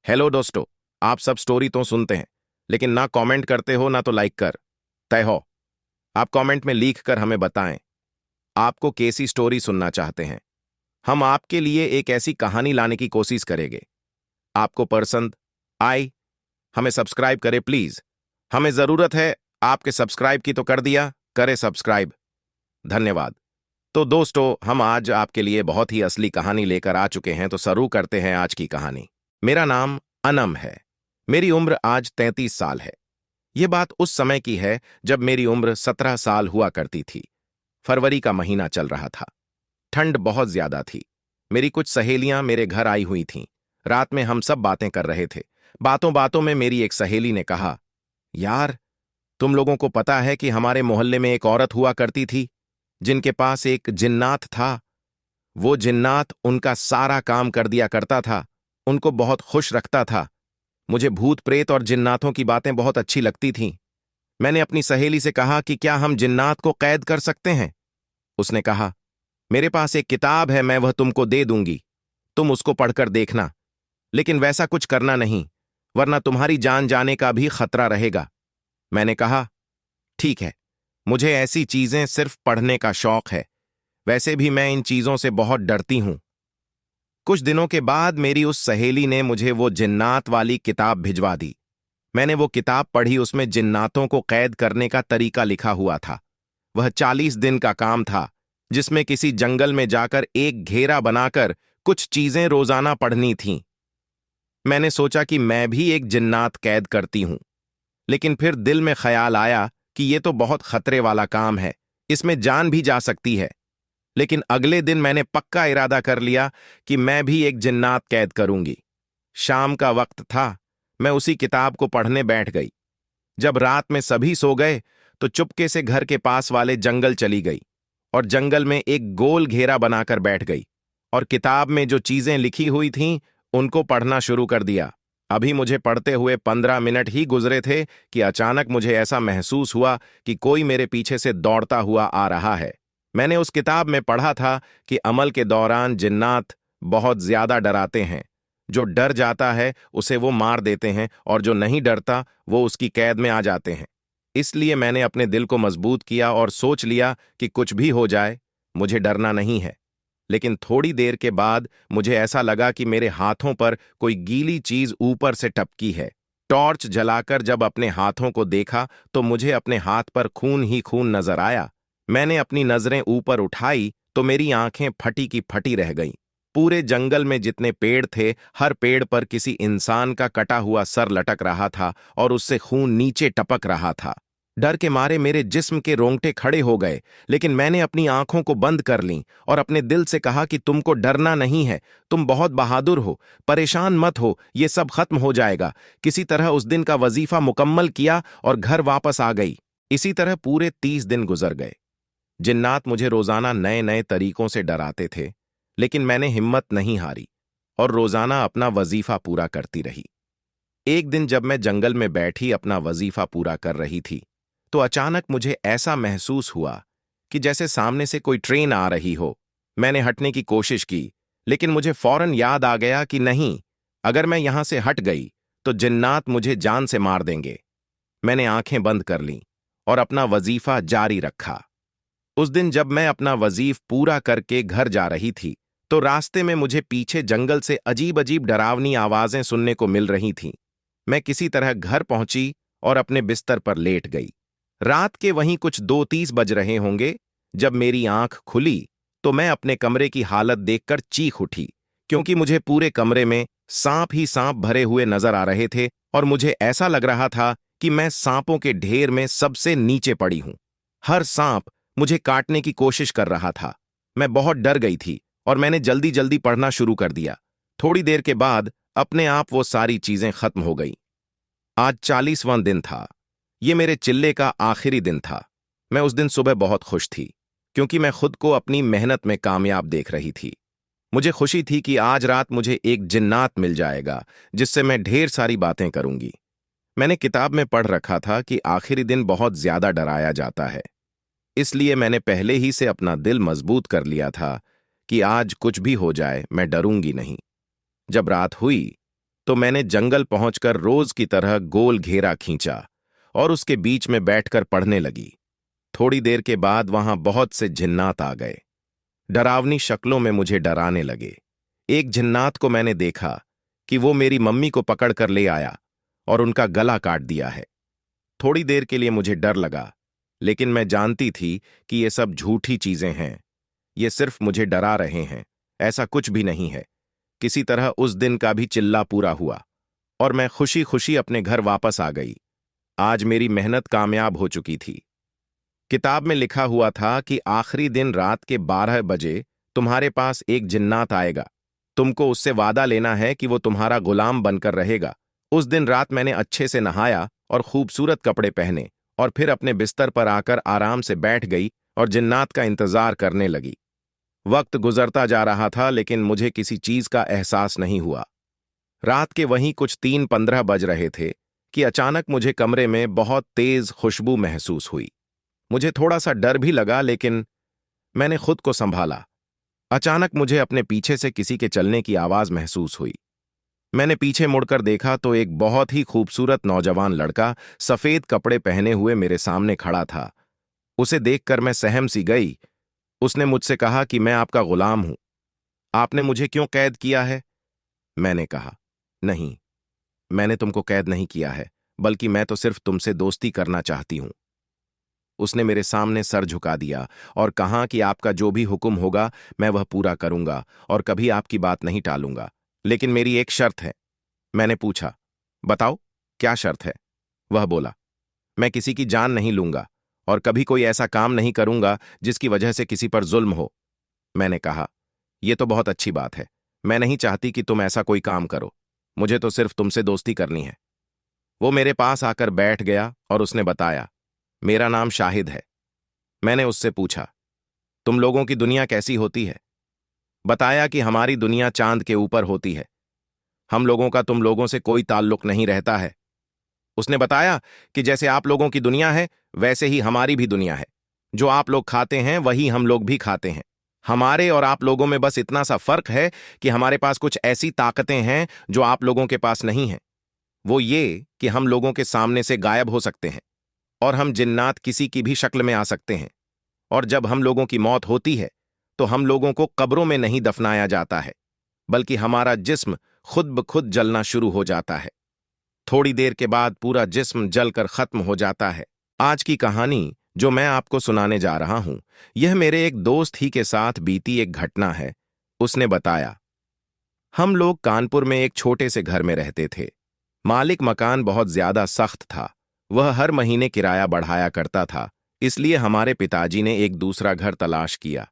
Hello दोस्तों। आप सब स्टोरी तो सुनते हैं, लेकिन ना कमेंट करते हो ना तो लाइक कर तय हो। आप कमेंट में लिख कर हमें बताएं आपको कैसी स्टोरी सुनना चाहते हैं। हम आपके लिए एक ऐसी कहानी लाने की कोशिश करेंगे। आपको पसंद आए हमें सब्सक्राइब करें प्लीज। हमें जरूरत है आपके सब्सक्राइब की, तो कर दिया करें सब्सक्राइब। धन्यवाद। तो दोस्तों, हम आज आपके लिए बहुत ही असली कहानी लेकर आ चुके हैं, तो शुरू करते हैं आज की कहानी। मेरा नाम अनम है। मेरी उम्र आज 33 साल है। यह बात उस समय की है जब मेरी उम्र 17 साल हुआ करती थी। फरवरी का महीना चल रहा था। ठंड बहुत ज्यादा थी। मेरी कुछ सहेलियां मेरे घर आई हुई थीं। रात में हम सब बातें कर रहे थे। बातों बातों में मेरी एक सहेली ने कहा, यार, तुम लोगों को पता है कि हमारे मोहल्ले में एक औरत हुआ करती थी जिनके पास एक जिन्नात था। वो जिन्नात उनका सारा काम कर दिया करता था, उनको बहुत खुश रखता था। मुझे भूत प्रेत और जिन्नातों की बातें बहुत अच्छी लगती थीं। मैंने अपनी सहेली से कहा कि क्या हम जिन्नात को कैद कर सकते हैं। उसने कहा, मेरे पास एक किताब है, मैं वह तुमको दे दूंगी, तुम उसको पढ़कर देखना, लेकिन वैसा कुछ करना नहीं, वरना तुम्हारी जान जाने का भी खतरा रहेगा। मैंने कहा, ठीक है, मुझे ऐसी चीजें सिर्फ पढ़ने का शौक है, वैसे भी मैं इन चीजों से बहुत डरती हूं। कुछ दिनों के बाद मेरी उस सहेली ने मुझे वो जिन्नात वाली किताब भिजवा दी। मैंने वो किताब पढ़ी। उसमें जिन्नातों को कैद करने का तरीका लिखा हुआ था। वह 40 दिन का काम था, जिसमें किसी जंगल में जाकर एक घेरा बनाकर कुछ चीजें रोजाना पढ़नी थीं। मैंने सोचा कि मैं भी एक जिन्नात कैद करती हूं, लेकिन फिर दिल में ख्याल आया कि यह तो बहुत खतरे वाला काम है, इसमें जान भी जा सकती है। लेकिन अगले दिन मैंने पक्का इरादा कर लिया कि मैं भी एक जिन्नात कैद करूंगी। शाम का वक्त था। मैं उसी किताब को पढ़ने बैठ गई। जब रात में सभी सो गए तो चुपके से घर के पास वाले जंगल चली गई और जंगल में एक गोल घेरा बनाकर बैठ गई और किताब में जो चीजें लिखी हुई थीं उनको पढ़ना शुरू कर दिया। अभी मुझे पढ़ते हुए 15 मिनट ही गुजरे थे कि अचानक मुझे ऐसा महसूस हुआ कि कोई मेरे पीछे से दौड़ता हुआ आ रहा है। मैंने उस किताब में पढ़ा था कि अमल के दौरान जिन्नात बहुत ज्यादा डराते हैं। जो डर जाता है उसे वो मार देते हैं और जो नहीं डरता वो उसकी कैद में आ जाते हैं। इसलिए मैंने अपने दिल को मजबूत किया और सोच लिया कि कुछ भी हो जाए, मुझे डरना नहीं है। लेकिन थोड़ी देर के बाद मुझे ऐसा लगा कि मेरे हाथों पर कोई गीली चीज ऊपर से टपकी है। टॉर्च जलाकर जब अपने हाथों को देखा तो मुझे अपने हाथ पर खून ही खून नजर आया। मैंने अपनी नजरें ऊपर उठाई तो मेरी आंखें फटी की फटी रह गईं। पूरे जंगल में जितने पेड़ थे, हर पेड़ पर किसी इंसान का कटा हुआ सर लटक रहा था और उससे खून नीचे टपक रहा था। डर के मारे मेरे जिस्म के रोंगटे खड़े हो गए, लेकिन मैंने अपनी आंखों को बंद कर लीं और अपने दिल से कहा कि तुमको डरना नहीं है, तुम बहुत बहादुर हो, परेशान मत हो, ये सब खत्म हो जाएगा। किसी तरह उस दिन का वजीफा मुकम्मल किया और घर वापस आ गई। इसी तरह पूरे 30 दिन गुजर गए। जिन्नात मुझे रोजाना नए नए तरीकों से डराते थे, लेकिन मैंने हिम्मत नहीं हारी और रोजाना अपना वजीफा पूरा करती रही। एक दिन जब मैं जंगल में बैठी अपना वजीफा पूरा कर रही थी तो अचानक मुझे ऐसा महसूस हुआ कि जैसे सामने से कोई ट्रेन आ रही हो। मैंने हटने की कोशिश की, लेकिन मुझे फौरन याद आ गया कि नहीं, अगर मैं यहां से हट गई तो जिन्नात मुझे जान से मार देंगे। मैंने आंखें बंद कर लीं और अपना वजीफा जारी रखा। उस दिन जब मैं अपना वजीफ पूरा करके घर जा रही थी तो रास्ते में मुझे पीछे जंगल से अजीब अजीब डरावनी आवाजें सुनने को मिल रही थीं। मैं किसी तरह घर पहुंची और अपने बिस्तर पर लेट गई। रात के वहीं कुछ 2:30 बज रहे होंगे। जब मेरी आंख खुली तो मैं अपने कमरे की हालत देखकर चीख उठी, क्योंकि मुझे पूरे कमरे में सांप ही सांप भरे हुए नजर आ रहे थे और मुझे ऐसा लग रहा था कि मैं सांपों के ढेर में सबसे नीचे पड़ी हूं। हर सांप मुझे काटने की कोशिश कर रहा था। मैं बहुत डर गई थी और मैंने जल्दी जल्दी पढ़ना शुरू कर दिया। थोड़ी देर के बाद अपने आप वो सारी चीजें खत्म हो गई। आज 40वां दिन था। ये मेरे चिल्ले का आखिरी दिन था। मैं उस दिन सुबह बहुत खुश थी, क्योंकि मैं खुद को अपनी मेहनत में कामयाब देख रही थी। मुझे खुशी थी कि आज रात मुझे एक जिन्नात मिल जाएगा जिससे मैं ढेर सारी बातें करूंगी। मैंने किताब में पढ़ रखा था कि आखिरी दिन बहुत ज्यादा डराया जाता है, इसलिए मैंने पहले ही से अपना दिल मजबूत कर लिया था कि आज कुछ भी हो जाए मैं डरूंगी नहीं। जब रात हुई तो मैंने जंगल पहुंचकर रोज की तरह गोल घेरा खींचा और उसके बीच में बैठकर पढ़ने लगी। थोड़ी देर के बाद वहां बहुत से जिन्नात आ गए। डरावनी शक्लों में मुझे डराने लगे। एक जिन्नात को मैंने देखा कि वो मेरी मम्मी को पकड़कर ले आया और उनका गला काट दिया है। थोड़ी देर के लिए मुझे डर लगा, लेकिन मैं जानती थी कि ये सब झूठी चीजें हैं। ये सिर्फ मुझे डरा रहे हैं, ऐसा कुछ भी नहीं है। किसी तरह उस दिन का भी चिल्ला पूरा हुआ और मैं खुशी खुशी अपने घर वापस आ गई। आज मेरी मेहनत कामयाब हो चुकी थी। किताब में लिखा हुआ था कि आखिरी दिन रात के 12 बजे तुम्हारे पास एक जिन्नात आएगा। तुमको उससे वादा लेना है कि वो तुम्हारा गुलाम बनकर रहेगा। उस दिन रात मैंने अच्छे से नहाया और खूबसूरत कपड़े पहने और फिर अपने बिस्तर पर आकर आराम से बैठ गई और जिन्नात का इंतजार करने लगी। वक्त गुजरता जा रहा था, लेकिन मुझे किसी चीज का एहसास नहीं हुआ। रात के वहीं कुछ 3:15 बज रहे थे कि अचानक मुझे कमरे में बहुत तेज खुशबू महसूस हुई। मुझे थोड़ा सा डर भी लगा, लेकिन मैंने खुद को संभाला। अचानक मुझे अपने पीछे से किसी के चलने की आवाज महसूस हुई। मैंने पीछे मुड़कर देखा तो एक बहुत ही खूबसूरत नौजवान लड़का सफेद कपड़े पहने हुए मेरे सामने खड़ा था। उसे देखकर मैं सहम सी गई। उसने मुझसे कहा कि मैं आपका गुलाम हूं। आपने मुझे क्यों कैद किया है? मैंने कहा, नहीं, मैंने तुमको कैद नहीं किया है, बल्कि मैं तो सिर्फ तुमसे दोस्ती करना चाहती हूं। उसने मेरे सामने सर झुका दिया और कहा कि आपका जो भी हुक्म होगा मैं वह पूरा करूंगा और कभी आपकी बात नहीं टालूंगा, लेकिन मेरी एक शर्त है। मैंने पूछा, बताओ, क्या शर्त है? वह बोला, मैं किसी की जान नहीं लूंगा और कभी कोई ऐसा काम नहीं करूंगा जिसकी वजह से किसी पर जुल्म हो। मैंने कहा, यह तो बहुत अच्छी बात है। मैं नहीं चाहती कि तुम ऐसा कोई काम करो। मुझे तो सिर्फ तुमसे दोस्ती करनी है। वो मेरे पास आकर बैठ गया और उसने बताया, मेरा नाम शाहिद है। मैंने उससे पूछा, तुम लोगों की दुनिया कैसी होती है? बताया कि हमारी दुनिया चांद के ऊपर होती है। हम लोगों का तुम लोगों से कोई ताल्लुक नहीं रहता है। उसने बताया कि जैसे आप लोगों की दुनिया है, वैसे ही हमारी भी दुनिया है। जो आप लोग खाते हैं वही हम लोग भी खाते हैं। हमारे और आप लोगों में बस इतना सा फर्क है कि हमारे पास कुछ ऐसी ताकतें हैं जो आप लोगों के पास नहीं हैं। वो ये कि हम लोगों के सामने से गायब हो सकते हैं और हम जिन्नात किसी की भी शक्ल में आ सकते हैं। और जब हम लोगों की मौत होती है तो हम लोगों को कब्रों में नहीं दफनाया जाता है, बल्कि हमारा जिस्म खुद ब खुद जलना शुरू हो जाता है। थोड़ी देर के बाद पूरा जिस्म जलकर खत्म हो जाता है। आज की कहानी जो मैं आपको सुनाने जा रहा हूं, यह मेरे एक दोस्त ही के साथ बीती एक घटना है। उसने बताया, हम लोग कानपुर में एक छोटे से घर में रहते थे। मालिक मकान बहुत ज्यादा सख्त था। वह हर महीने किराया बढ़ाया करता था, इसलिए हमारे पिताजी ने एक दूसरा घर तलाश किया।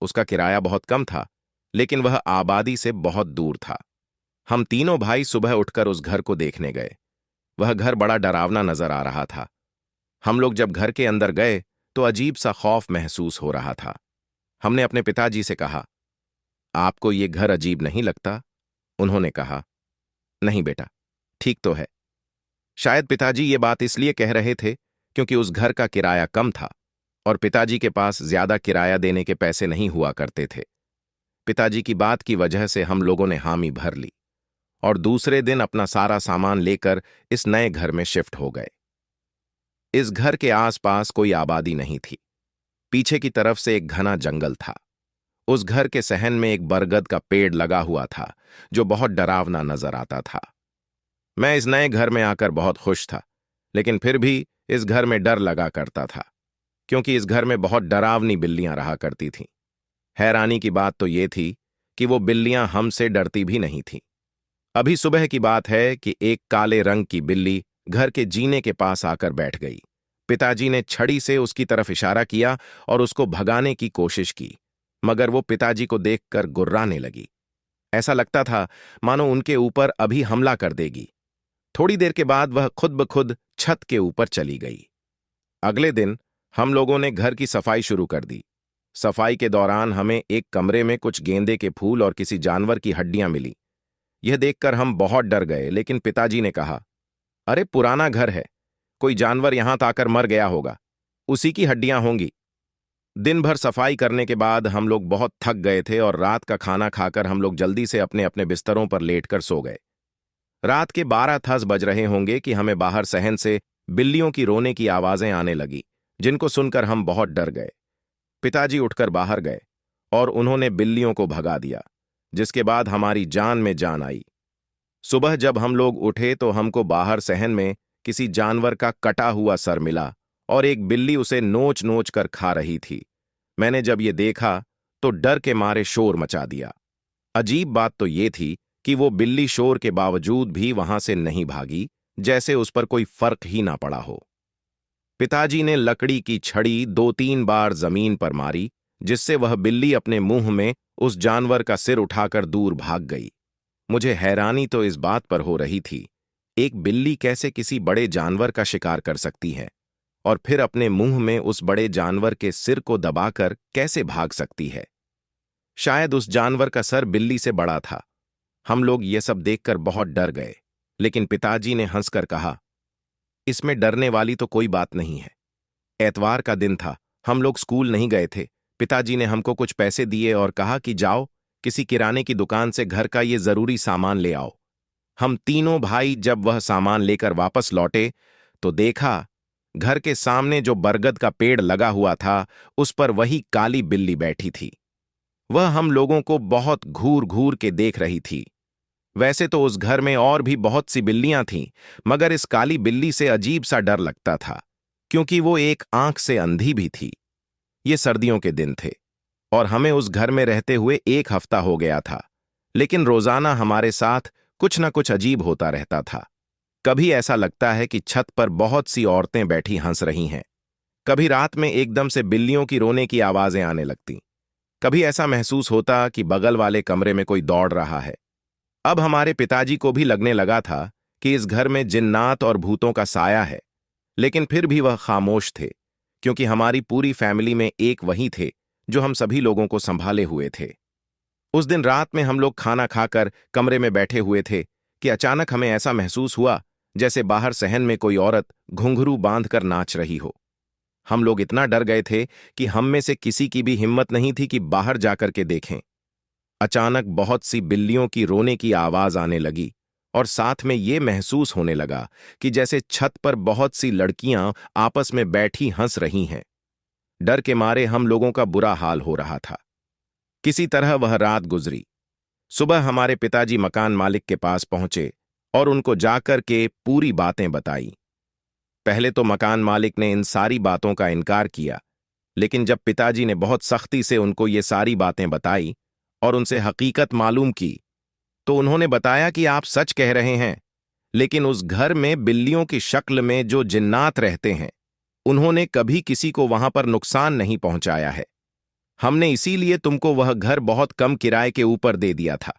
उसका किराया बहुत कम था, लेकिन वह आबादी से बहुत दूर था। हम तीनों भाई सुबह उठकर उस घर को देखने गए। वह घर बड़ा डरावना नजर आ रहा था। हम लोग जब घर के अंदर गए तो अजीब सा खौफ महसूस हो रहा था। हमने अपने पिताजी से कहा, आपको ये घर अजीब नहीं लगता? उन्होंने कहा, नहीं बेटा, ठीक तो है। शायद पिताजी ये बात इसलिए कह रहे थे क्योंकि उस घर का किराया कम था और पिताजी के पास ज्यादा किराया देने के पैसे नहीं हुआ करते थे। पिताजी की बात की वजह से हम लोगों ने हामी भर ली और दूसरे दिन अपना सारा सामान लेकर इस नए घर में शिफ्ट हो गए। इस घर के आसपास कोई आबादी नहीं थी। पीछे की तरफ से एक घना जंगल था। उस घर के सहन में एक बरगद का पेड़ लगा हुआ था जो बहुत डरावना नजर आता था। मैं इस नए घर में आकर बहुत खुश था, लेकिन फिर भी इस घर में डर लगा करता था, क्योंकि इस घर में बहुत डरावनी बिल्लियां रहा करती थीं। हैरानी की बात तो ये थी कि वो बिल्लियां हमसे डरती भी नहीं थीं। अभी सुबह की बात है कि एक काले रंग की बिल्ली घर के जीने के पास आकर बैठ गई। पिताजी ने छड़ी से उसकी तरफ इशारा किया और उसको भगाने की कोशिश की, मगर वो पिताजी को देखकर गुर्राने लगी। ऐसा लगता था मानो उनके ऊपर अभी हमला कर देगी। थोड़ी देर के बाद वह खुद ब खुद छत के ऊपर चली गई। अगले दिन हम लोगों ने घर की सफाई शुरू कर दी। सफाई के दौरान हमें एक कमरे में कुछ गेंदे के फूल और किसी जानवर की हड्डियां मिली। यह देखकर हम बहुत डर गए, लेकिन पिताजी ने कहा, अरे पुराना घर है, कोई जानवर यहां आकर मर गया होगा, उसी की हड्डियां होंगी। दिन भर सफाई करने के बाद हम लोग बहुत थक गए थे और रात का खाना खाकर हम लोग जल्दी से अपने अपने बिस्तरों पर लेटकर सो गए। रात के 12 बज रहे होंगे कि हमें बाहर सहन से बिल्लियों की रोने की आवाजें आने लगी, जिनको सुनकर हम बहुत डर गए। पिताजी उठकर बाहर गए और उन्होंने बिल्लियों को भगा दिया, जिसके बाद हमारी जान में जान आई। सुबह जब हम लोग उठे तो हमको बाहर सहन में किसी जानवर का कटा हुआ सर मिला और एक बिल्ली उसे नोच नोच कर खा रही थी। मैंने जब ये देखा तो डर के मारे शोर मचा दिया। अजीब बात तो ये थी कि वो बिल्ली शोर के बावजूद भी वहां से नहीं भागी, जैसे उस पर कोई फर्क ही ना पड़ा हो। पिताजी ने लकड़ी की छड़ी 2-3 बार जमीन पर मारी, जिससे वह बिल्ली अपने मुंह में उस जानवर का सिर उठाकर दूर भाग गई। मुझे हैरानी तो इस बात पर हो रही थी, एक बिल्ली कैसे किसी बड़े जानवर का शिकार कर सकती है और फिर अपने मुंह में उस बड़े जानवर के सिर को दबाकर कैसे भाग सकती है। शायद उस जानवर का सर बिल्ली से बड़ा था। हम लोग ये सब देखकर बहुत डर गए, लेकिन पिताजी ने हंसकर कहा, इसमें डरने वाली तो कोई बात नहीं है। एतवार का दिन था, हम लोग स्कूल नहीं गए थे। पिताजी ने हमको कुछ पैसे दिए और कहा कि जाओ किसी किराने की दुकान से घर का ये जरूरी सामान ले आओ। हम तीनों भाई जब वह सामान लेकर वापस लौटे तो देखा, घर के सामने जो बरगद का पेड़ लगा हुआ था उस पर वही काली बिल्ली बैठी थी। वह हम लोगों को बहुत घूर घूर के देख रही थी। वैसे तो उस घर में और भी बहुत सी बिल्लियां थीं, मगर इस काली बिल्ली से अजीब सा डर लगता था, क्योंकि वो एक आंख से अंधी भी थी। ये सर्दियों के दिन थे और हमें उस घर में रहते हुए 1 हफ्ता हो गया था, लेकिन रोजाना हमारे साथ कुछ न कुछ अजीब होता रहता था। कभी ऐसा लगता है कि छत पर बहुत सी औरतें बैठी हंस रही हैं। कभी रात में एकदम से बिल्लियों की रोने की आवाजें आने लगती। कभी ऐसा महसूस होता कि बगल वाले कमरे में कोई दौड़ रहा है। अब हमारे पिताजी को भी लगने लगा था कि इस घर में जिन्नात और भूतों का साया है, लेकिन फिर भी वह खामोश थे, क्योंकि हमारी पूरी फैमिली में एक वही थे जो हम सभी लोगों को संभाले हुए थे। उस दिन रात में हम लोग खाना खाकर कमरे में बैठे हुए थे कि अचानक हमें ऐसा महसूस हुआ जैसे बाहर सहन में कोई औरत घुंघरू बांधकर नाच रही हो। हम लोग इतना डर गए थे कि हम में से किसी की भी हिम्मत नहीं थी कि बाहर जाकर के देखें। अचानक बहुत सी बिल्लियों की रोने की आवाज आने लगी और साथ में ये महसूस होने लगा कि जैसे छत पर बहुत सी लड़कियां आपस में बैठी हंस रही हैं। डर के मारे हम लोगों का बुरा हाल हो रहा था। किसी तरह वह रात गुजरी। सुबह हमारे पिताजी मकान मालिक के पास पहुंचे और उनको जाकर के पूरी बातें बताई। पहले तो मकान मालिक ने इन सारी बातों का इनकार किया, लेकिन जब पिताजी ने बहुत सख्ती से उनको ये सारी बातें बताई और उनसे हकीकत मालूम की, तो उन्होंने बताया कि आप सच कह रहे हैं, लेकिन उस घर में बिल्लियों की शक्ल में जो जिन्नात रहते हैं, उन्होंने कभी किसी को वहां पर नुकसान नहीं पहुंचाया है। हमने इसीलिए तुमको वह घर बहुत कम किराए के ऊपर दे दिया था।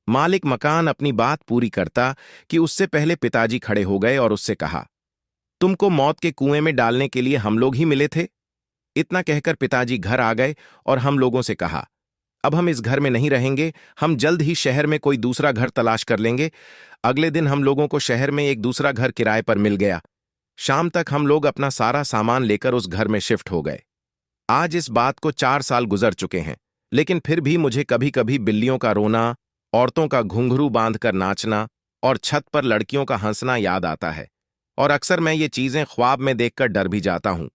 मालिक मकान अपनी बात पूरी करता कि उससे पहले पिताजी खड़े हो गए और उससे कहा, तुमको मौत के कुएं में डालने के लिए हम लोग ही मिले थे। इतना कहकर पिताजी घर आ गए और हम लोगों से कहा, अब हम इस घर में नहीं रहेंगे, हम जल्द ही शहर में कोई दूसरा घर तलाश कर लेंगे। अगले दिन हम लोगों को शहर में एक दूसरा घर किराए पर मिल गया। शाम तक हम लोग अपना सारा सामान लेकर उस घर में शिफ्ट हो गए। आज इस बात को 4 साल गुजर चुके हैं, लेकिन फिर भी मुझे कभी कभी बिल्लियों का रोना, औरतों का घुंघरू बांधकर नाचना और छत पर लड़कियों का हंसना याद आता है, और अक्सर मैं ये चीजें ख्वाब में देखकर डर भी जाता हूं।